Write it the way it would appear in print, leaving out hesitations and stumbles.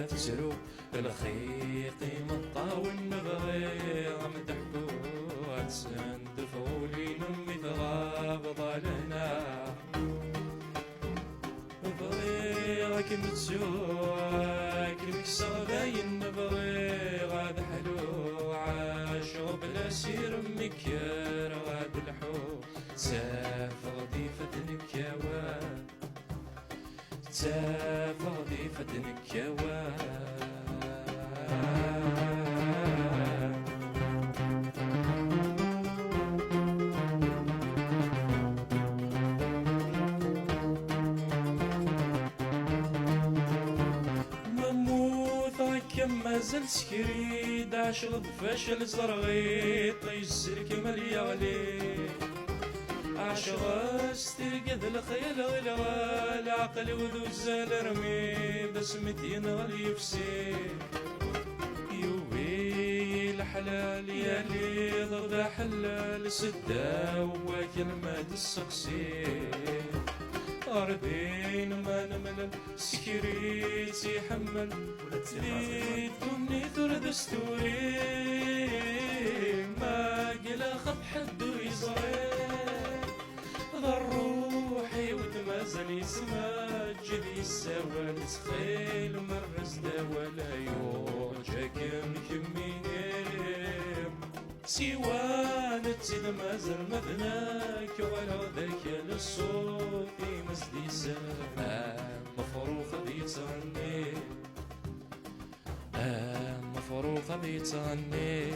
تسرو الخيط مطاون نبغي مدحبو تسند فولي نمي تغاب ظلنا بغيغك نتسوك المكسر باين نبغي غاد حلو عاشو بلا سير مكير غاد الحو تسافر ضيفة نكاوان تسافر ضيفة نكاوان مازال سكريد عشغ فاشل زرغيط يسلك مليا عليه عشغ استرقد الخيل غلا العقل وذو الزال رمي بسمتي نغلي يفسي يوبي الحلال يا لي ضد حلال سدا وكل ما تسقسي أرضين ما نمل سكريت يحمل تريد كوني ثرد ستوري ما قلا خط حد ويزري ضر روحي وتمازل يسمى جدي السوال تخيل مرز دا ولا يوجا كم كميني سيوان تزيد مازال مذناك ولا ذاك للصوت مسديسة مفروخ بيتغني مفروخ بيتغني